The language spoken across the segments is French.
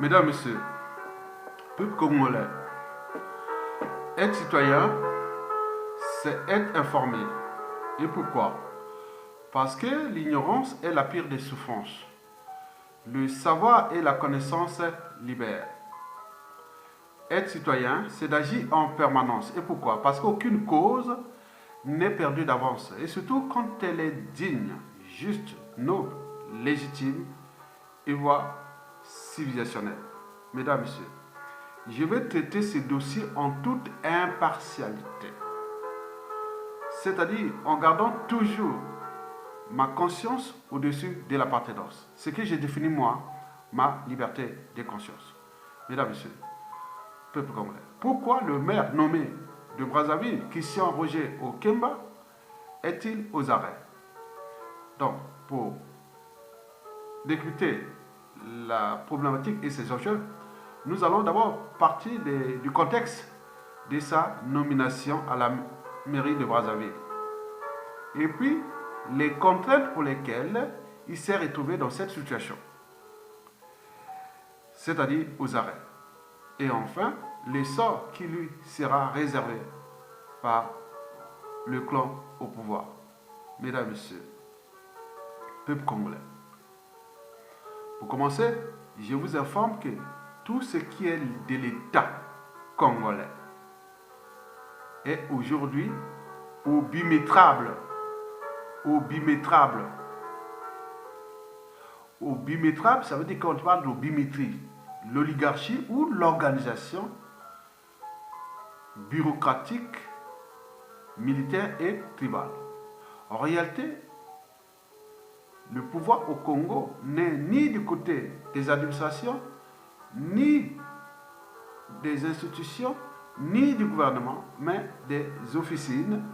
Mesdames, Messieurs, peuple congolais, être citoyen, c'est être informé. Et pourquoi? Parce que l'ignorance est la pire des souffrances. Le savoir et la connaissance libèrent. Être citoyen, c'est d'agir en permanence. Et pourquoi? Parce qu'aucune cause n'est perdue d'avance. Et surtout quand elle est digne, juste, noble, légitime et voire civilisationnelle. Mesdames, Messieurs, je vais traiter ce dossier en toute impartialité. C'est-à-dire en gardant toujours ma conscience au-dessus de l'appartenance. Ce que j'ai défini moi, ma liberté de conscience. Mesdames, Messieurs, peuple congolais. Pourquoi le maire nommé de Brazzaville, Christian Roger Okemba, est-il aux arrêts? Donc, pour décrypter la problématique et ses enjeux, nous allons d'abord partir du contexte de sa nomination à la mairie de Brazzaville. Et puis, les contraintes pour lesquelles il s'est retrouvé dans cette situation, c'est-à-dire aux arrêts. Et enfin, les sorts qui lui sera réservé par le clan au pouvoir. Mesdames, Messieurs, peuple congolais. Pour commencer, je vous informe que tout ce qui est de l'État congolais est aujourd'hui au bimétrable. Au bimétrable. Au bimétrable, ça veut dire qu'on parle de bimétrie, l'oligarchie ou l'organisation bureaucratique, militaire et tribale. En réalité, le pouvoir au Congo n'est ni du côté des administrations, ni des institutions, ni du gouvernement, mais des officines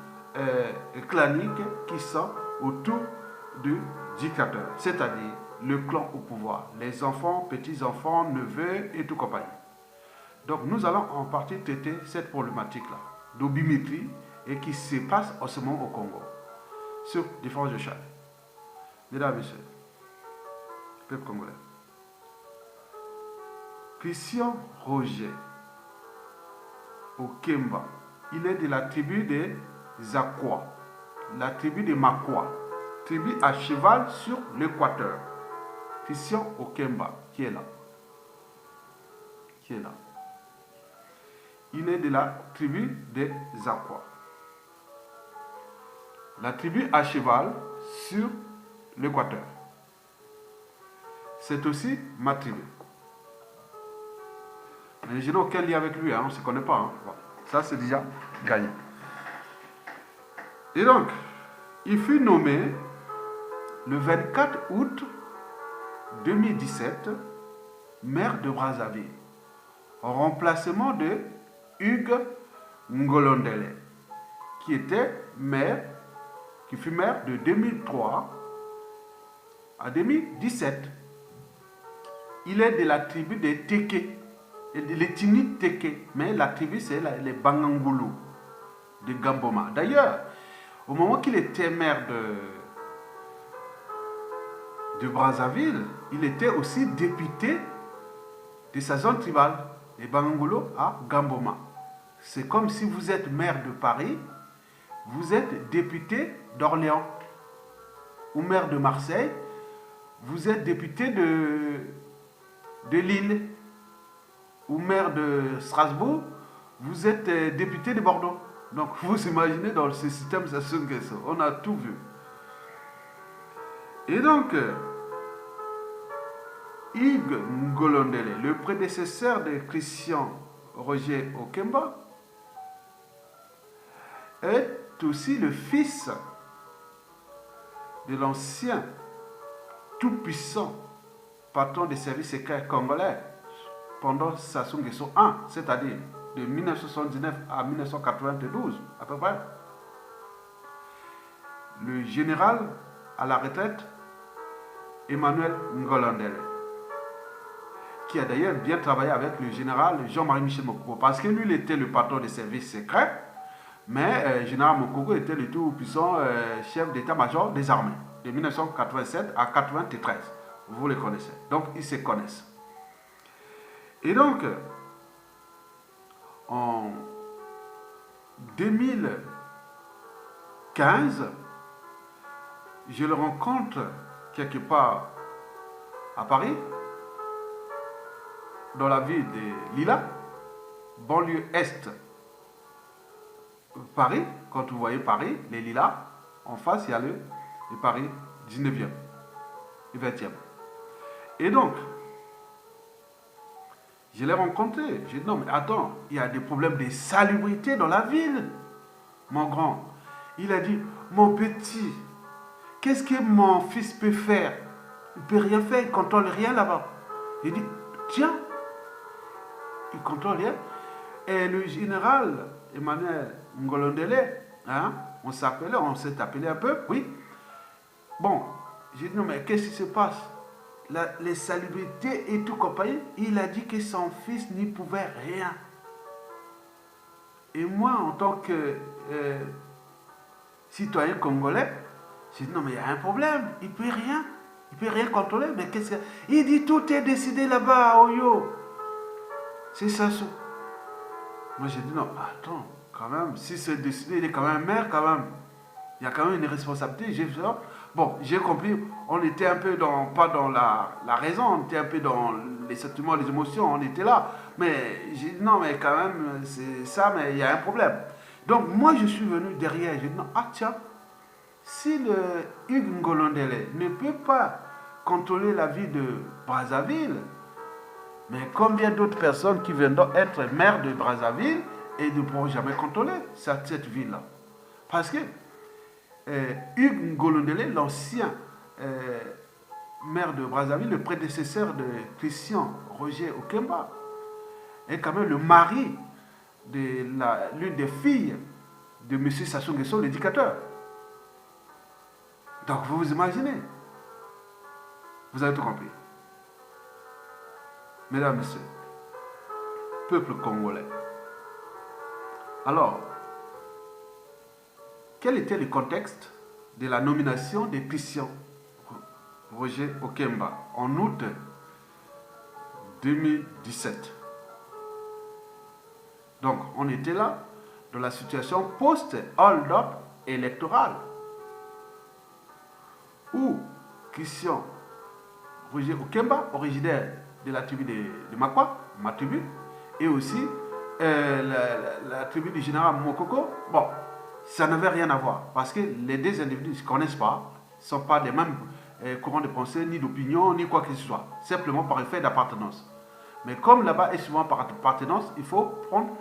claniques qui sont autour du dictateur, c'est-à-dire le clan au pouvoir, les enfants, petits-enfants, neveux et tout compagnie. Donc nous allons en partie traiter cette problématique-là, d'obimétrie et qui se passe en ce moment au Congo, sur différents échelles. Mesdames et Messieurs, peuple congolais. Christian Roger Okemba, il est de la tribu des Zakwa, la tribu des Makwa, tribu à cheval sur l'équateur. Christian Okemba, qui est là. Qui est là. Il est de la tribu des Zakwa. La tribu à cheval sur l'équateur. C'est aussi ma tribu. Mais je n'ai aucun lien avec lui, on ne se connaît pas. Bon, ça, c'est déjà gagné. Et donc, il fut nommé le 24 août 2017 maire de Brazzaville, en remplacement de Hugues Ngolondele, qui fut maire de 2003 à 2017. Il est de la tribu des Teke, l'ethnie Teke, mais la tribu c'est les Bangangulu de Gamboma. D'ailleurs, au moment qu'il était maire de Brazzaville, il était aussi député de sa zone tribale, les Bangangulu à Gamboma. C'est comme si vous êtes maire de Paris, vous êtes député d'Orléans, ou maire de Marseille, vous êtes député de Lille, ou maire de Strasbourg, vous êtes député de Bordeaux. Donc vous imaginez dans ce système, on a tout vu. Et donc, Hugues Ngolondele, le prédécesseur de Christian Roger Okemba, est aussi le fils de l'ancien tout-puissant patron des services secrets congolais pendant Sassou Nguesso I, c'est-à-dire de 1979 à 1992 à peu près. Le général à la retraite Emmanuel Ngolondele, qui a d'ailleurs bien travaillé avec le général Jean-Marie Michel Mokoko, parce que lui, il était le patron des services secrets, mais le général Mokoko était le tout-puissant chef d'état-major des armées, de 1987 à 1993. Vous les connaissez, donc ils se connaissent. Et donc, en 2015, je le rencontre quelque part à Paris, dans la ville de Lila, banlieue est. Paris, quand vous voyez Paris, les Lilas, en face, il y a le Paris 19e et 20e. Et donc, je l'ai rencontré. J'ai dit, non, mais attends, il y a des problèmes de salubrité dans la ville, mon grand. Il a dit, mon petit, qu'est-ce que mon fils peut faire? Il ne peut rien faire, il ne contrôle rien là-bas. Il dit, tiens, il ne contrôle rien. Et le général Emmanuel Ngolondele, hein, on s'est appelé un peu, oui. Bon, j'ai dit, non, mais qu'est-ce qui se passe? Les salubrités et tout compagnie, il a dit que son fils n'y pouvait rien. Et moi, en tant que citoyen congolais, j'ai dit, non, mais il y a un problème, il ne peut rien. Il ne peut rien contrôler, mais qu'est-ce que... Il dit, tout est décidé là-bas à Oyo. C'est ça. Moi, j'ai dit, non, attends, quand même, si c'est décidé, il est quand même maire, quand même. Il y a quand même une responsabilité. Bon, j'ai compris, on était un peu pas dans la raison, on était un peu dans les sentiments, les émotions, on était là. Mais j'ai dit, non, mais quand même, c'est ça, mais il y a un problème. Donc, moi, je suis venu derrière, j'ai dit, non, tiens, si le Hugues Ngolondele ne peut pas contrôler la vie de Brazzaville, mais combien d'autres personnes qui viendront être maires de Brazzaville et ne pourront jamais contrôler cette ville-là? Parce que Hugues Ngolondele, l'ancien maire de Brazzaville, le prédécesseur de Christian Roger Okemba, est quand même le mari de l'une des filles de M. Sassou Nguesso, l'éducateur. Donc vous vous imaginez, vous avez tout compris. Mesdames, Messieurs, peuple congolais. Alors, quel était le contexte de la nomination de Christian Roger Okemba en août 2017? Donc, on était là dans la situation post-hold-up électorale où Christian Roger Okemba, originaire de la tribu de Makwa, ma tribu, et aussi la tribu du général Mokoko, bon, ça n'avait rien à voir, parce que les deux individus ne se connaissent pas, ne sont pas des mêmes courants de pensée, ni d'opinion, ni quoi que ce soit, simplement par effet d'appartenance. Mais comme là-bas est souvent par appartenance, il faut prendre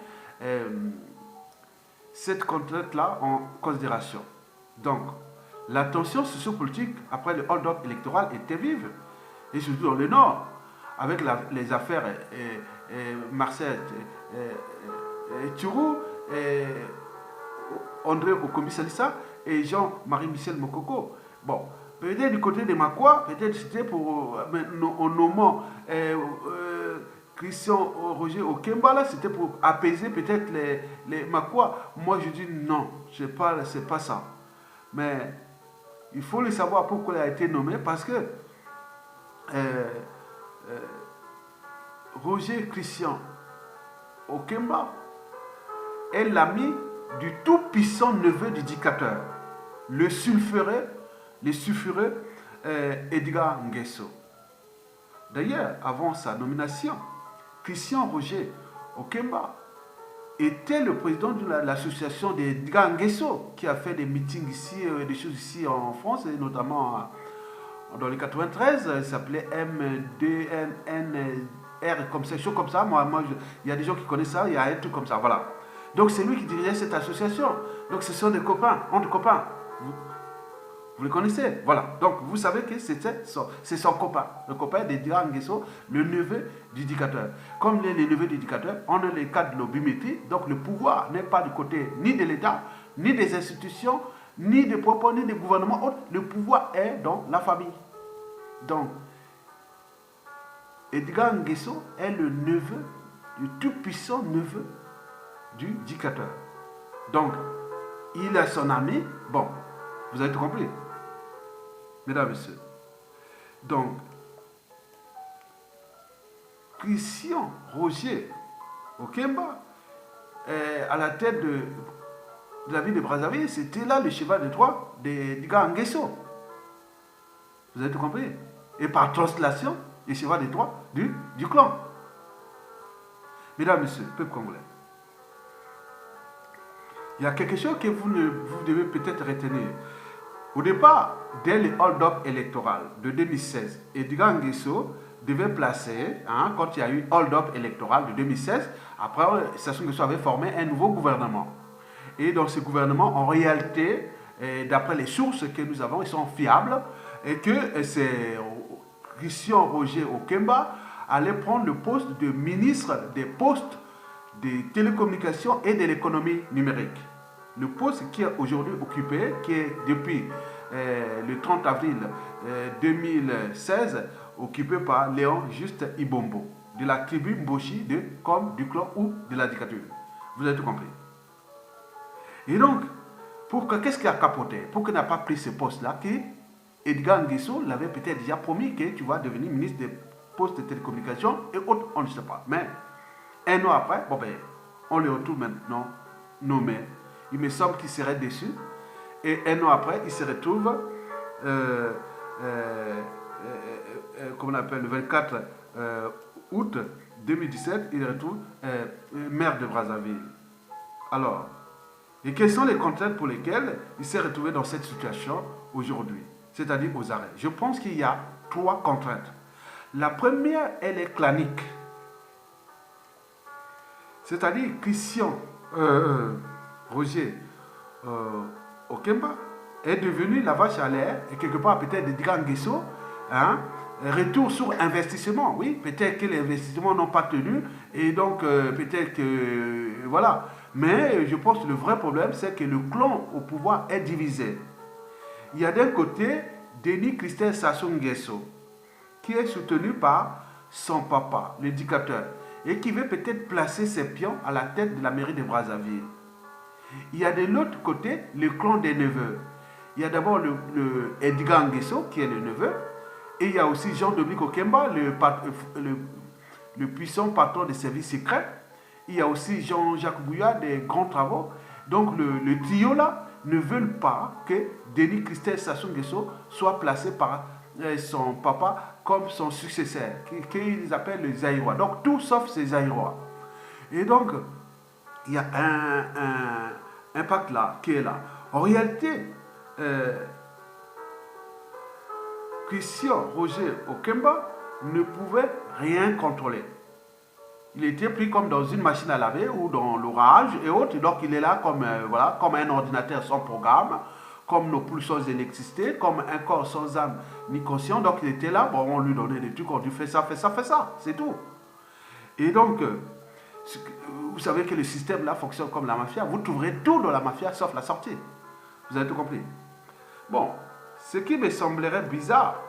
cette contrainte-là en considération. Donc, la tension sociopolitique après le hold-up électoral était vive, et surtout dans le Nord, avec les affaires Marcel Thiourou, André Okombi Salissa et Jean-Marie Michel Mokoko. Bon, peut-être du côté de Makwa, peut-être c'était pour, en nommant Christian Roger Okemba, là, c'était pour apaiser peut-être les Makwa. Moi, je dis non, c'est pas ça. Mais il faut le savoir pourquoi il a été nommé, parce que Roger Christian Okemba est l'ami du tout-puissant neveu du dictateur, le sulfureux Edgar Nguesso. D'ailleurs, avant sa nomination, Christian Roger Okemba était le président de l'association d'Edgar Nguesso, qui a fait des meetings ici, des choses ici en France, et notamment dans les 93, il s'appelait MDNR, comme ça, chose comme ça. Il y a des gens qui connaissent ça, il y a un truc comme ça, voilà. Donc c'est lui qui dirigeait cette association. Donc ce sont des copains, entre copains. Vous le connaissez, voilà. Donc vous savez que c'est son copain, le copain d'Edgar Nguesso, le neveu du dictateur. Comme les neveux du dictateur, on a les cas de l'obimétrie, donc le pouvoir n'est pas du côté ni de l'État, ni des institutions, ni des propos, ni des gouvernements autres. Le pouvoir est dans la famille. Donc, Edgar Nguesso est le neveu, le tout-puissant neveu du dictateur. Donc, il a son ami. Bon, vous avez tout compris, mesdames et messieurs. Donc, Christian Roger Okemba, à la tête de la ville de Brazzaville, c'était là le cheval de Troie du gars Nguesso. Vous avez tout compris? Et par translation, le cheval de Troie du clan. Mesdames, Messieurs, peuple congolais, il y a quelque chose que vous devez peut-être retenir. Au départ, dès le hold-up électoral de 2016, Edgar Nguesso devait placer, quand il y a eu hold-up électoral de 2016, après, Sassou Nguesso avait formé un nouveau gouvernement. Et dans ce gouvernement, en réalité, d'après les sources que nous avons, ils sont fiables, et que c'est Christian Roger Okemba allait prendre le poste de ministre des postes, des télécommunications et de l'économie numérique. Le poste qui est aujourd'hui occupé, qui est depuis le 30 avril 2016, occupé par Léon Juste Ibombo, de la tribu Mboshi, comme du clan ou de la dictature. Vous avez tout compris. Et donc, qu'est-ce qui a capoté? Pour qu'il n'a pas pris ce poste-là, Edgar Nguesso l'avait peut-être déjà promis que tu vas devenir ministre des postes de télécommunications et autres, on ne sait pas. Mais un an après, on le retrouve maintenant nommé. Il me semble qu'il serait déçu. Et un an après, il se retrouve, comme on appelle, le 24 août 2017, il se retrouve maire de Brazzaville. Alors, et quelles sont les contraintes pour lesquelles il s'est retrouvé dans cette situation aujourd'hui, c'est-à-dire aux arrêts? Je pense qu'il y a 3 contraintes. La première, elle est clanique. C'est-à-dire Christian Roger Okemba est devenu la vache à l'air, et quelque part peut-être Edgar Nguesso, retour sur investissement. Oui, peut-être que les investissements n'ont pas tenu, et donc peut-être que voilà. Mais je pense que le vrai problème, c'est que le clan au pouvoir est divisé. Il y a d'un côté Denis Christophe Sassou Nguesso, qui est soutenu par son papa, le dictateur, et qui veut peut-être placer ses pions à la tête de la mairie de Brazzaville. Il y a de l'autre côté le clan des neveux. Il y a d'abord le Edgar Nguesso, qui est le neveu, et il y a aussi Jean-Dominique Okemba, le puissant patron des services secrets. Il y a aussi Jean-Jacques Bouillard des grands travaux. Donc le trio là ne veulent pas que Denis Christophe Sassou Nguesso soit placé par son papa comme son successeur, qu'ils appellent les Zaïrois. Donc tout sauf ces Zaïrois. Et donc, il y a un pacte là qui est là. En réalité, Christian Roger Okemba ne pouvait rien contrôler. Il était pris comme dans une machine à laver ou dans l'orage et autres. Donc il est là comme, voilà, comme un ordinateur sans programme, comme nos poules sans électricité, comme un corps sans âme ni conscient. Donc il était là, on lui donnait des trucs, on lui fait ça, fais ça, fais ça, c'est tout. Et donc, vous savez que le système là fonctionne comme la mafia. Vous trouverez tout dans la mafia sauf la sortie. Vous avez tout compris. Bon, ce qui me semblerait bizarre,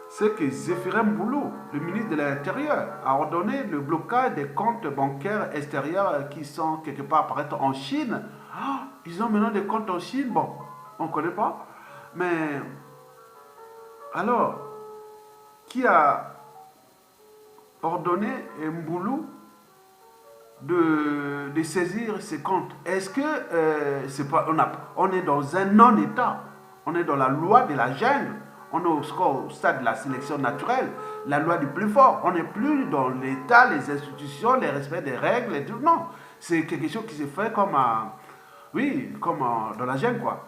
c'est que Zéphirin Mboulou, le ministre de l'Intérieur, a ordonné le blocage des comptes bancaires extérieurs qui sont quelque part apparaître en Chine. Ah, ils ont maintenant des comptes en Chine. Bon, on ne connaît pas. Mais alors, qui a ordonné Mboulou de saisir ces comptes? Est-ce que c'est pas, on est dans un non-État? On est dans la loi de la jungle. On est au stade de la sélection naturelle, la loi du plus fort. On n'est plus dans l'État, les institutions, le respect des règles et tout. Non, c'est quelque chose qui se fait comme, dans la jungle, quoi.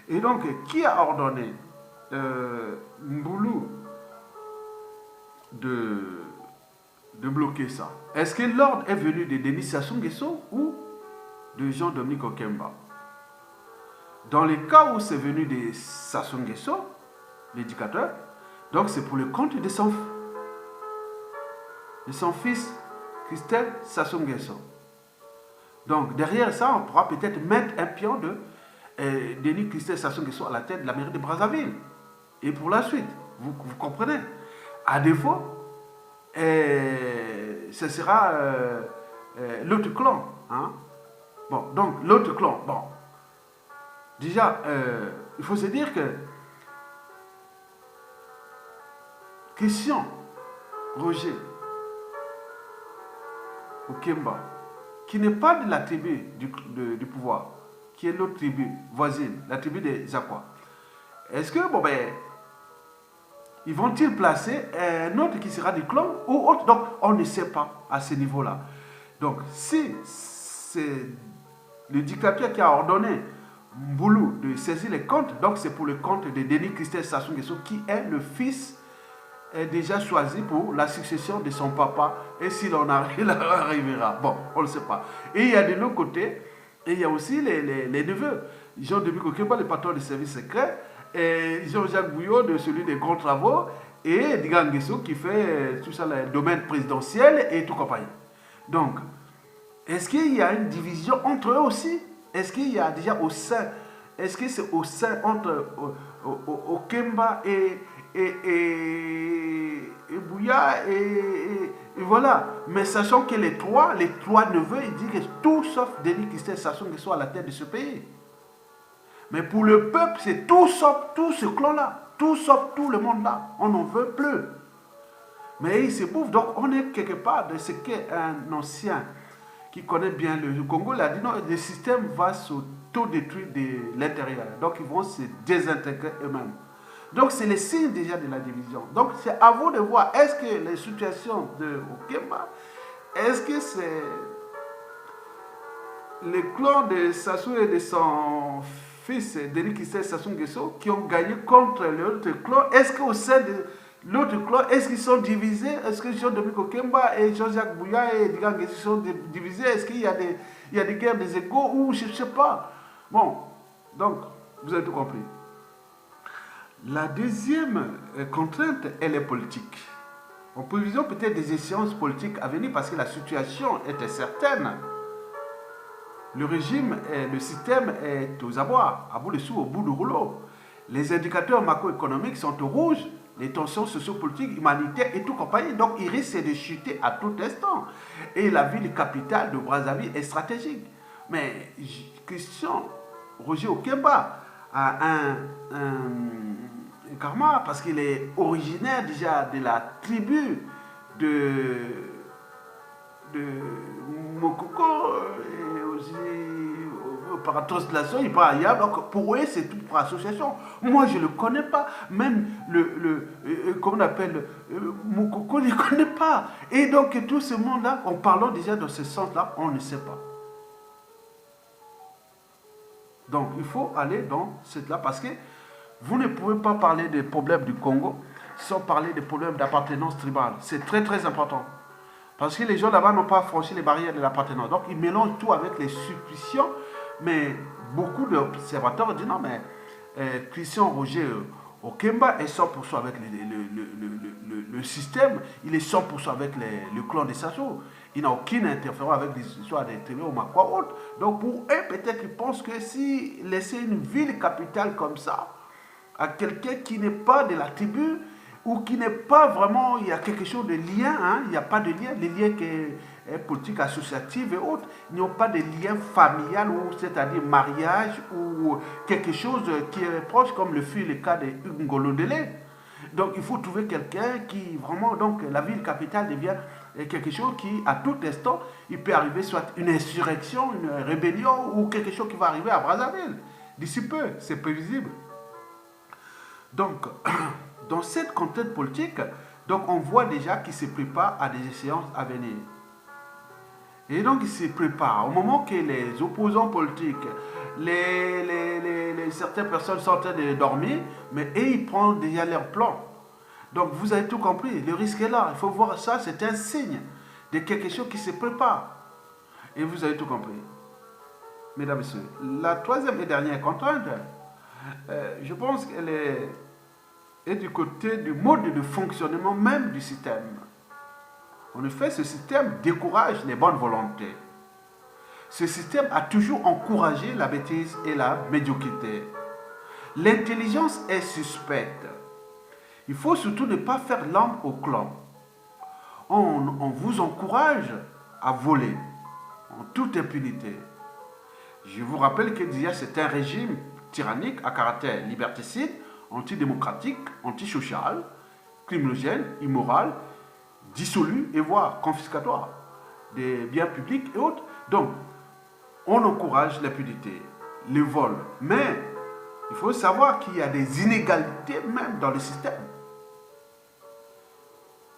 Et donc, qui a ordonné Mboulou de bloquer ça? Est-ce que l'ordre est venu de Denis Sassou Nguesso ou de Jean-Dominique Okemba? Dans les cas où c'est venu de Sassou Nguesso, l'éducateur, donc c'est pour le compte de son fils, Christelle Sassou Nguesso. Donc derrière ça, on pourra peut-être mettre un pion de Denis Christelle Sassou Nguesso à la tête de la mairie de Brazzaville. Et pour la suite, vous comprenez. À défaut, ce sera l'autre clan. Hein? Bon, donc l'autre clan, bon. Déjà, il faut se dire que Christian Roger au Kemba, qui n'est pas de la tribu du pouvoir, qui est l'autre tribu voisine, la tribu des Aquas, est-ce que, bon ben, ils vont-ils placer un autre qui sera du clan ou autre? Donc, on ne sait pas à ce niveau-là. Donc, si c'est le dictateur qui a ordonné Mboulou de saisir les comptes, donc c'est pour le compte de Denis Christophe Sassou Nguesso, qui est le fils déjà choisi pour la succession de son papa, et s'il en arrivera. Bon, on ne sait pas. Et il y a de l'autre côté, et il y a aussi les neveux. Jean-Denis Kokeba, le patron des services secrets, et Jean-Jacques Bouillot, de celui des grands travaux, et Digan Nguesso qui fait tout ça, le domaine présidentiel et tout compagnie. Donc, est-ce qu'il y a une division entre eux aussi? Est-ce qu'il y a déjà au sein, est-ce que c'est au sein entre Okemba et Bouya et voilà. Mais sachant que les trois neveux, ils disent que tout sauf Denis Christophe Sassou Nguesso à la tête de ce pays. Mais pour le peuple, c'est tout sauf tout ce clan-là, tout sauf tout le monde-là. On n'en veut plus. Mais il se bouffe. Donc on est quelque part de ce qu'un ancien qui connaît bien le Congo l'a dit, non, le système va s'auto-détruire de l'intérieur. Donc ils vont se désintégrer eux-mêmes. Donc c'est le signe déjà de la division. Donc c'est à vous de voir, est-ce que les situations de Okemba, est-ce que c'est le clan de Sassou et de son fils Denis Christophe Sassou Nguesso qui ont gagné contre l'autre clan? Est-ce qu'au sein de l'autre clan, est-ce qu'ils sont divisés? Est-ce que Jean-Denis Kokemba et Jean-Jacques Bouya et Digan Nguesso sont divisés? Est-ce qu'il y a des guerres des égaux ou je ne sais pas? Bon, donc, vous avez tout compris. La deuxième contrainte, elle est politique. En prévision peut-être des échéances politiques à venir parce que la situation est incertaine. Le régime, le système est aux abois, à bout de sous, au bout du rouleau. Les indicateurs macroéconomiques sont au rouge. Les tensions sociopolitiques, humanitaires et tout compagnie. Donc, il risque de chuter à tout instant. Et la ville capitale de Brazzaville est stratégique. Mais Christian Roger Okemba a un karma parce qu'il est originaire déjà de la tribu de Mokoko et aussi par translation, il parle ailleurs. Donc pour eux, c'est tout pour association. Moi, je ne le connais pas. Même comment on appelle, Mokoko, je ne le connais pas. Et donc tout ce monde-là, en parlant déjà dans ce sens-là, on ne sait pas. Donc il faut aller dans cette-là parce que vous ne pouvez pas parler des problèmes du Congo sans parler des problèmes d'appartenance tribale. C'est très très important. Parce que les gens là-bas n'ont pas franchi les barrières de l'appartenance. Donc ils mélangent tout avec les suspicions. Mais beaucoup d'observateurs disent non, mais Christian Roger Okemba est 100% avec le système. Il est 100% avec le clan de Sassou. Il n'a aucune interférence avec les histoires des tribus ou quoi autre. Donc pour eux, peut-être qu'ils pensent que si laisser une ville capitale comme ça à quelqu'un qui n'est pas de la tribu, ou qui n'est pas vraiment, il y a quelque chose de lien, hein, il n'y a pas de lien, les liens politiques, associatifs et autres, ils n'ont pas de lien familial, c'est-à-dire mariage, ou quelque chose qui est proche, comme le fut le cas de Ngolo Dele. Donc il faut trouver quelqu'un qui vraiment, donc la ville capitale devient quelque chose qui, à tout instant, il peut arriver soit une insurrection, une rébellion, ou quelque chose qui va arriver à Brazzaville. D'ici peu, c'est prévisible. Donc, dans cette contexte politique, donc on voit déjà qu'il se prépare à des échéances à venir. Et donc il se prépare. Au moment que les opposants politiques, certaines personnes sont en train de dormir, mais eux, ils prennent déjà leur plan. Donc vous avez tout compris, le risque est là. Il faut voir ça, c'est un signe de quelque chose qui se prépare. Et vous avez tout compris. Mesdames et messieurs, la troisième et dernière contrainte, je pense qu'elle est du côté du mode de fonctionnement même du système. En effet, ce système décourage les bonnes volontés. Ce système a toujours encouragé la bêtise et la médiocrité. L'intelligence est suspecte. Il faut surtout ne pas faire l'âme au clan. On vous encourage à voler en toute impunité. Je vous rappelle que déjà c'est un régime tyrannique à caractère liberticide, antidémocratique, antisocial, criminogène, immoral, dissolu et voire confiscatoire. des biens publics et autres. Donc, on encourage l'impunité, le vol. Mais il faut savoir qu'il y a des inégalités même dans le système.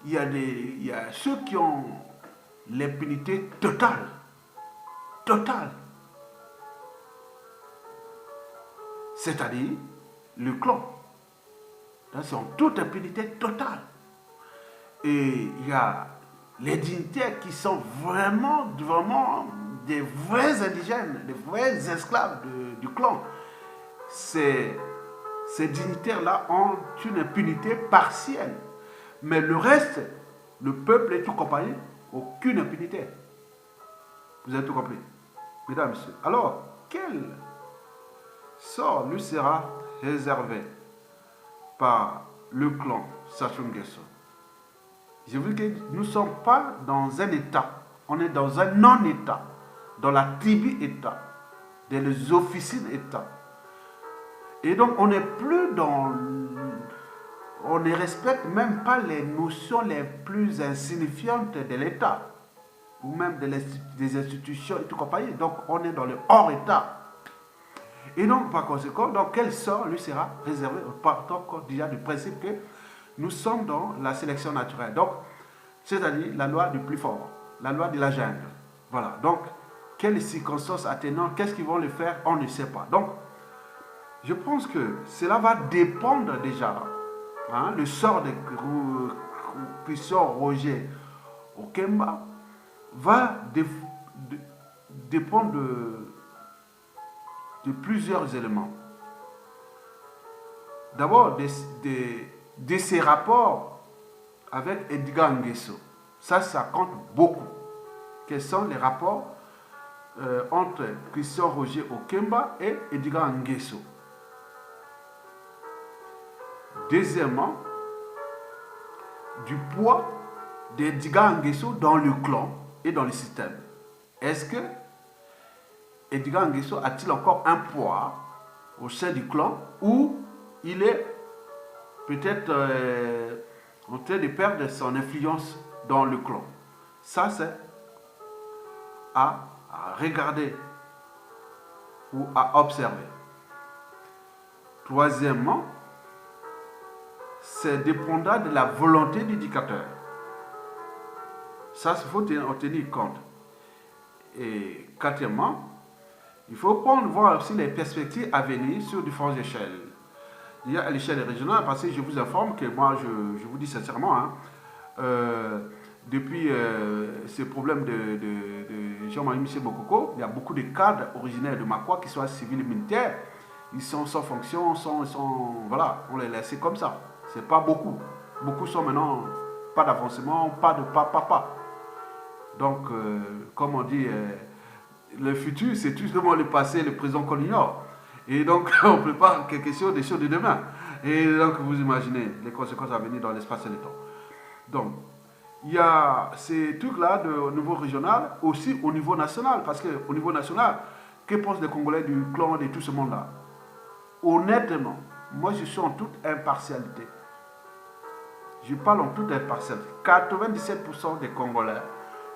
Il y a ceux qui ont l'impunité totale. Totale. C'est-à-dire le clan. C'est en toute impunité totale. Et il y a les dignitaires qui sont vraiment des vrais indigènes, des vrais esclaves du clan. Ces dignitaires-là ont une impunité partielle. Mais le reste, le peuple et tout compagnie, aucune impunité. Vous avez tout compris, mesdames et messieurs. Alors, quel sort lui sera réservé par le clan Sassou Nguesso? Je vous dis que nous ne sommes pas dans un État, on est dans un non-État, dans la tribu-État, dans les officines-État. Et donc, on n'est plus dans... On ne respecte même pas les notions les plus insignifiantes de l'État, ou même des institutions et tout compagnie. Donc, on est dans le hors-État. Et donc, par conséquent, donc, quel sort lui sera réservé, partant déjà du principe que nous sommes dans la sélection naturelle. Donc, c'est-à-dire la loi du plus fort, la loi de la jungle. Voilà. Donc, quelles circonstances atténuantes, qu'est-ce qu'ils vont le faire, on ne sait pas. Donc, je pense que cela va dépendre déjà, hein, le sort de Christian Roger Okemba va dépendre de plusieurs éléments. D'abord, de ses rapports avec Edgar Nguesso. Ça compte beaucoup. Quels sont les rapports entre Christian Roger Okemba et Edgar Nguesso? Deuxièmement, du poids d'Edgar Nguesso dans le clan et dans le système. Est-ce que Edgar Nguesso a-t-il encore un poids au sein du clan ou il est peut-être en train de perdre son influence dans le clan? Ça, c'est à regarder ou à observer. Troisièmement, c'est dépendant de la volonté du dictateur. Ça, il faut en tenir compte. Et quatrièmement, il faut voir aussi les perspectives à venir sur différentes échelles. Il y a à l'échelle régionale, parce que je vous informe que moi, je vous dis sincèrement, hein, depuis ce problème de Jean-Marie Michel Mokoko, il y a beaucoup de cadres originaires de Makwa qui sont civils et militaires. Ils sont sans fonction, voilà, on les laisse comme ça. C'est pas beaucoup. Beaucoup sont maintenant pas d'avancement, pas de papa. Donc, comme on dit, le futur, c'est tout simplement le passé, le présent qu'on ignore. Et donc, on prépare quelque chose des choses de demain. Et donc, vous imaginez les conséquences à venir dans l'espace et le temps. Donc, il y a ces trucs-là au niveau régional, aussi au niveau national. Parce qu'au niveau national, que pensent les Congolais du clan de tout ce monde-là? Honnêtement, moi, je suis en toute impartialité. Je parle en toute impartialité. 97% des Congolais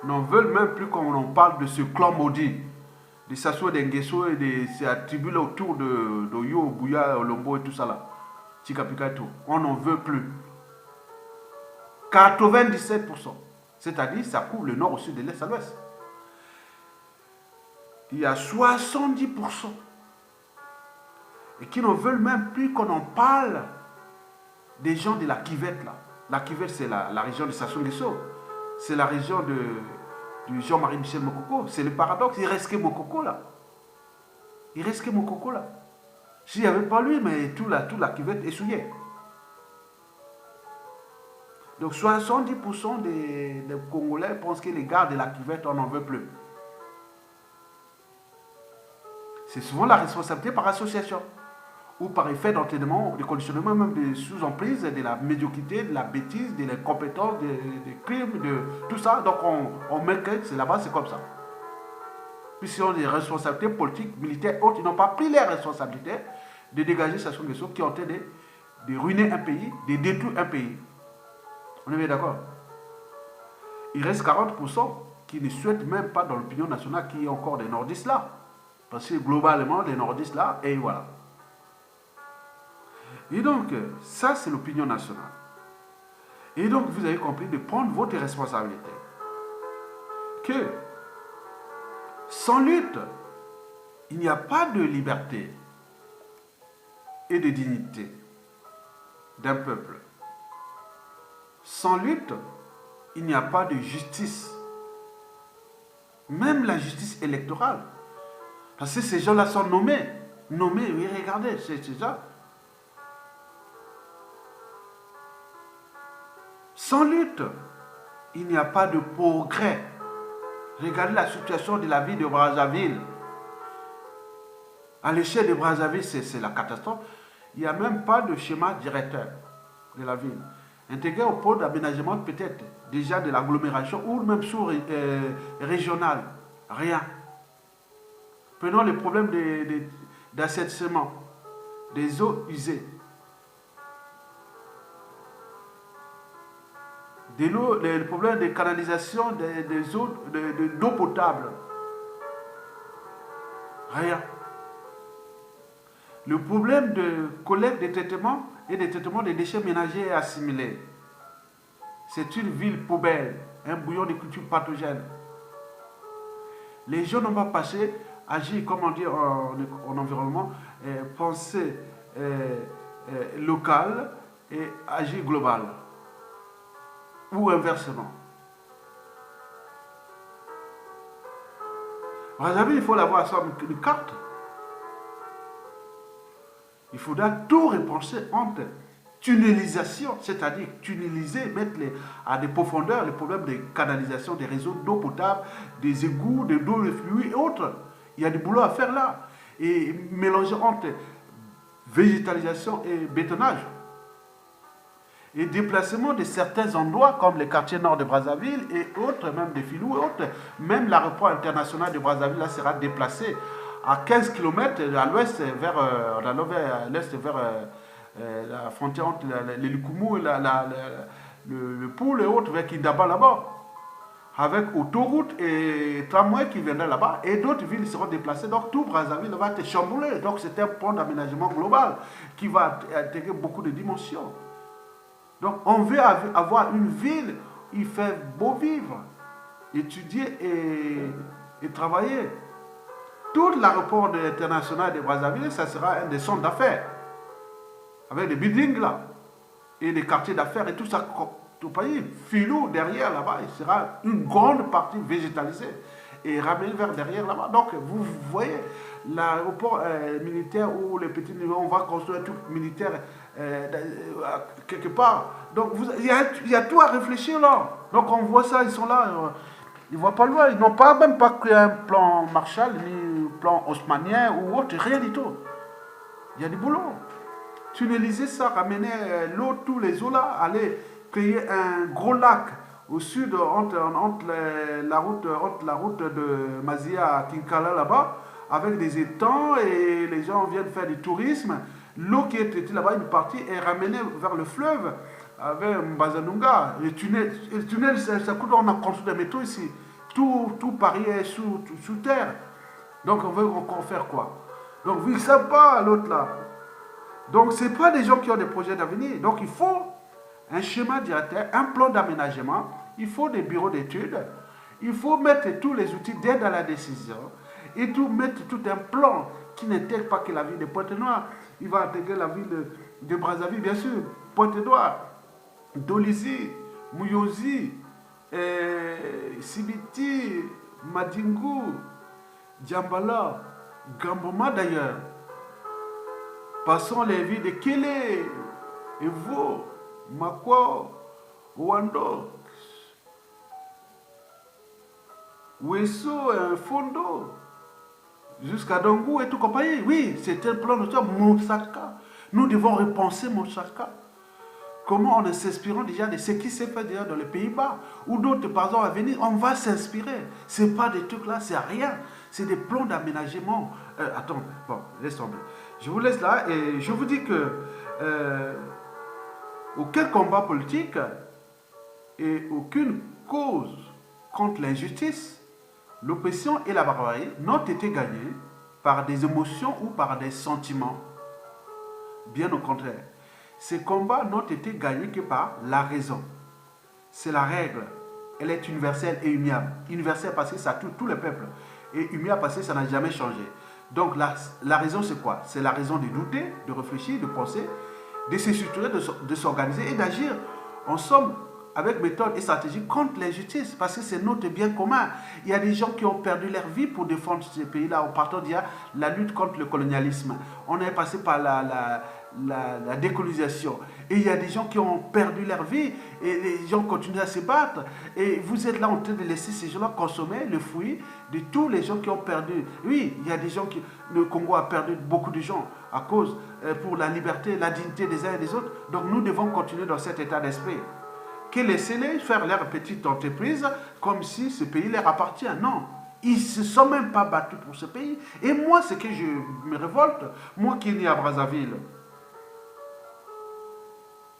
n'en veulent même plus quand on parle de ce clan maudit, de Sassou Nguesso et de ces attributs autour de Yo, Bouya, Olombo et tout ça là. Chikapika et tout. On n'en veut plus. 97%. C'est-à-dire, ça couvre le nord au sud, de l'est à l'ouest. Il y a 70% et qui n'en veulent même plus qu'on en parle des gens de la Kivette là. La Kivette, c'est la région de Sassou Nguesso. C'est la région de Jean-Marie Michel Mokoko. C'est le paradoxe. Il reste que Mokoko là. Il reste que Mokoko là. S'il n'y avait pas lui, mais tout la Kivette est souillée. Donc 70% des Congolais pensent que les gars de la Kivette, on n'en veut plus. C'est souvent la responsabilité par association ou par effet d'entraînement, de conditionnement, même de sous-emprise, de la médiocrité, de la bêtise, de l'incompétence, des crimes, de tout ça. Donc on met que c'est là-bas, c'est comme ça. Puisqu'ils ont des responsabilités politiques, militaires, autres, ils n'ont pas pris les responsabilités de dégager Sassou Nguesso qui ont en train de ruiner un pays, de détruire un pays. On est bien d'accord? Il reste 40% qui ne souhaitent même pas dans l'opinion nationale qu'il y ait encore des nordistes là. Parce que globalement, des nordistes là, et voilà. Et donc, ça c'est l'opinion nationale. Et donc, vous avez compris de prendre votre responsabilité. Que sans lutte, il n'y a pas de liberté et de dignité d'un peuple. Sans lutte, il n'y a pas de justice. Même la justice électorale. Parce que ces gens-là sont nommés. Nommés, oui, regardez, c'est ça. Sans lutte, il n'y a pas de progrès. Regardez la situation de la ville de Brazzaville. À l'échelle de Brazzaville, c'est la catastrophe. Il n'y a même pas de schéma directeur de la ville. Intégré au pôle d'aménagement peut-être déjà de l'agglomération ou même sous-régional. Rien. Prenons les problèmes d'assainissement, des eaux usées. Les problèmes de canalisation des eaux d'eau potable. Rien. Le problème de collecte de traitement et de traitement des déchets ménagers et assimilés. C'est une ville poubelle, un bouillon de culture pathogène. Les gens n'ont pas passé, agir, comment dire, en environnement, penser local et agir global. Ou inversement. Brazzaville, il faut l'avoir sur une carte. Il faudra tout repenser entre tunnelisation, c'est-à-dire tunneliser, mettre à des profondeurs les problèmes de canalisation des réseaux d'eau potable, des égouts, de d'eau fluide et autres. Il y a du boulot à faire là. Et mélanger entre végétalisation et bétonnage. Et déplacement de certains endroits comme les quartiers nord de Brazzaville et autres, même des Filous et autres. Même l'aéroport international de Brazzaville là, sera déplacé à 15 km à l'ouest vers, la frontière entre les Lukumu et le Poul et autres, vers Kindaba là-bas. Avec autoroute et tramway qui viendra là-bas. Et d'autres villes seront déplacées. Donc tout Brazzaville va être chamboulé. Donc c'est un plan d'aménagement global qui va intégrer beaucoup de dimensions. Donc on veut avoir une ville où il fait beau vivre, étudier et travailler. Tout l'aéroport international de Brazzaville, ça sera un des centres d'affaires. Avec des buildings là, et des quartiers d'affaires et tout ça, tout pays. Filou, derrière là-bas, il sera une grande partie végétalisée et ramenée vers derrière là-bas. Donc vous voyez, l'aéroport militaire ou les petits niveaux, on va construire un truc militaire quelque part. Donc il y a tout à réfléchir là. Donc on voit ça, ils sont là, ils ne voient pas loin. Ils n'ont pas même pas créé un plan Marshall, ni un plan haussmannien ou autre, rien du tout. Il y a du boulot. Tunneliser ça, ramener l'eau, tous les eaux là, aller créer un gros lac au sud entre la route de Mazia à Kinkala là-bas, avec des étangs et les gens viennent faire du tourisme. L'eau qui est traitée là-bas, une partie est ramenée vers le fleuve avec Mbazanunga. Les tunnels ça coûte, on a construit des métaux ici. Tout Paris est sous terre. Donc on veut encore faire quoi? Donc vous ne savez pas l'autre là. Donc ce n'est pas des gens qui ont des projets d'avenir. Donc il faut un schéma directeur, un plan d'aménagement, il faut des bureaux d'études, il faut mettre tous les outils d'aide à la décision et mettre tout un plan qui n'intègre pas que la ville de Pointe-Noire. Il va intégrer la ville de Brazzaville, bien sûr, Pointe-Noire, Dolisie, Mouyosi, Sibiti, Madingu, Djambala, Gamboma d'ailleurs. Passons les villes de Kélé, Evo, Makwa, Wando, Wesso, Fondo, jusqu'à Dongou et tout compagnie. Oui, c'est un plan de Moussaka. Nous devons repenser Moussaka. Comment en s'inspirant déjà de ce qui s'est fait déjà dans les Pays-Bas ou d'autres par exemple à venir, on va s'inspirer. Ce n'est pas des trucs là, c'est rien. C'est des plans d'aménagement. Attends, bon, laisse tomber. Je vous laisse là et je vous dis que aucun combat politique et aucune cause contre l'injustice, l'oppression et la barbarie n'ont été gagnés par des émotions ou par des sentiments. Bien au contraire, ces combats n'ont été gagnés que par la raison. C'est la règle. Elle est universelle et immuable. Universelle parce que ça touche tous les peuples. Et immuable parce que ça n'a jamais changé. Donc la raison c'est quoi? C'est la raison de douter, de réfléchir, de penser, de se structurer, de s'organiser et d'agir. En somme, avec méthode et stratégie contre l'injustice, parce que c'est notre bien commun. Il y a des gens qui ont perdu leur vie pour défendre ces pays-là. En partant d'il y a la lutte contre le colonialisme. On est passé par la décolonisation. Et il y a des gens qui ont perdu leur vie et les gens continuent à se battre. Et vous êtes là en train de laisser ces gens-là consommer le fruit de tous les gens qui ont perdu. Oui, il y a des gens qui... Le Congo a perdu beaucoup de gens à cause pour la liberté, la dignité des uns et des autres. Donc nous devons continuer dans cet état d'esprit. Que laissez-les faire leur petite entreprise comme si ce pays leur appartient. Non, ils ne se sont même pas battus pour ce pays. Et moi, c'est que je me révolte, moi qui est né à Brazzaville,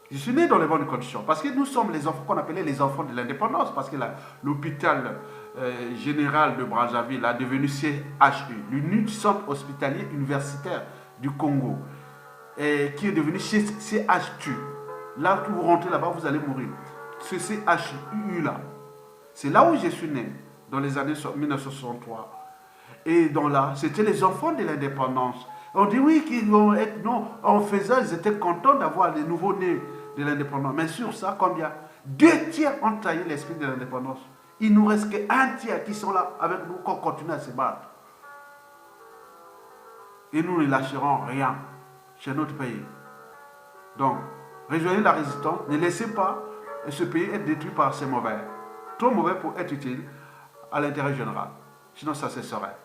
je suis né dans les bonnes conditions, parce que nous sommes les enfants qu'on appelait les enfants de l'indépendance, parce que l'hôpital général de Brazzaville a devenu CHU, l'unique centre hospitalier universitaire du Congo, qui est devenu CHU. Là, où vous rentrez là-bas, vous allez mourir. Ce CHU là, c'est là où je suis né, dans les années 1963. Et donc là, c'était les enfants de l'indépendance. On dit oui, qu'ils vont être, non, en faisant, ils étaient contents d'avoir les nouveaux-nés de l'indépendance. Mais sur ça, combien? 2 tiers ont trahi l'esprit de l'indépendance. Il ne nous reste qu'un tiers qui sont là avec nous, qu'on continue à se battre. Et nous ne lâcherons rien chez notre pays. Donc, rejoignez la résistance, ne laissez pas ce pays être détruit par ces mauvais. Trop mauvais pour être utile à l'intérêt général. Sinon, ça cesserait.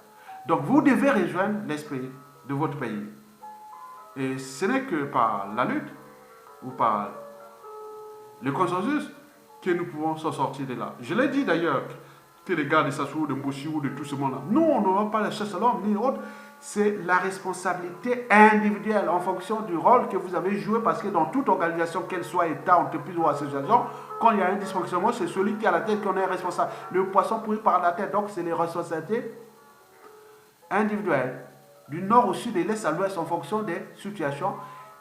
Donc, vous devez rejoindre l'esprit de votre pays. Et ce n'est que par la lutte ou par le consensus que nous pouvons s'en sortir de là. Je l'ai dit d'ailleurs, que les gars de Sassou, de Mboshi ou de tout ce monde-là, nous, on n'aura pas la chasse à l'homme ni autre. C'est la responsabilité individuelle en fonction du rôle que vous avez joué, parce que dans toute organisation, qu'elle soit État, entreprise ou association, quand il y a un dysfonctionnement, c'est celui qui a la tête qui en est responsable. Le poisson pourri par la tête, donc c'est les responsabilités individuelles, du nord au sud et l'est à l'ouest en fonction des situations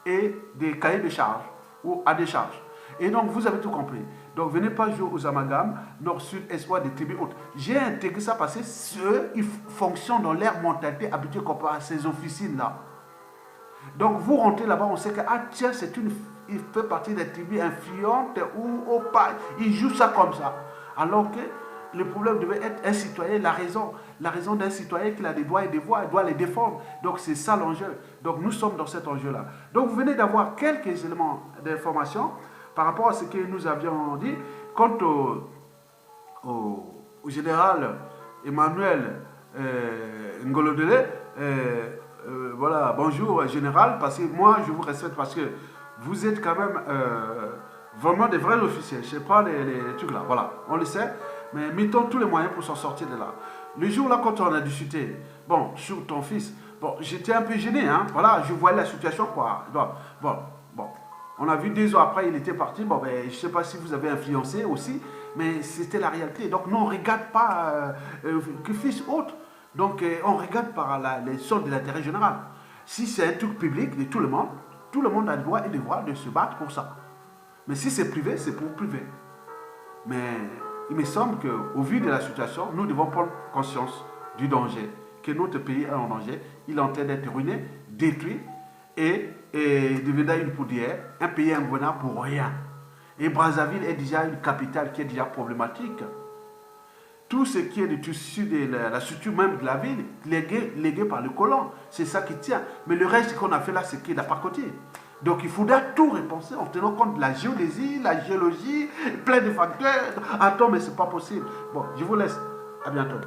et des cahiers de charges ou à des charges. Et donc vous avez tout compris. Donc venez pas jouer aux amalgames, nord, sud, est, ouest, des tribus autres. J'ai intégré ça parce que ceux, ils fonctionnent dans leur mentalité habituée comparée à ces officines-là. Donc vous rentrez là-bas, on sait que, ah tiens, il fait partie des tribus influentes ou pas. Il joue ça comme ça. Alors que le problème devait être un citoyen, la raison d'un citoyen qu'il a des droits et des voix, il doit les défendre. Donc c'est ça l'enjeu. Donc nous sommes dans cet enjeu-là. Donc vous venez d'avoir quelques éléments d'information par rapport à ce que nous avions dit. Quant au général Emmanuel Ngolodele, voilà, bonjour général, parce que moi je vous respecte parce que vous êtes quand même vraiment des vrais officiers. Je ne sais pas les trucs là, voilà, on le sait. Mais mettons tous les moyens pour s'en sortir de là. Le jour-là, quand on a discuté, bon, sur ton fils, bon, j'étais un peu gêné, hein, voilà, je voyais la situation, quoi. Bon, on a vu 2 ans après, il était parti, bon, ben, je ne sais pas si vous avez influencé aussi, mais c'était la réalité. Donc, nous, on ne regarde pas que fils autre, donc on regarde par les sortes de l'intérêt général. Si c'est un truc public de tout le monde a le droit et le devoir de se battre pour ça. Mais si c'est privé, c'est pour privé. Mais il me semble qu'au vu de la situation, nous devons prendre conscience du danger, que notre pays est en danger. Il est en train d'être ruiné, détruit et devenir une poudrière, un pays ingouvernable pour rien. Et Brazzaville est déjà une capitale qui est déjà problématique. Tout ce qui est issu de la structure même de la ville, légué par le colon, c'est ça qui tient. Mais le reste qu'on a fait là, c'est qu'il n'a pas côté. Donc il faudra tout repenser en tenant compte de la géodésie, la géologie, plein de facteurs. Attends, mais ce n'est pas possible. Bon, je vous laisse. À bientôt.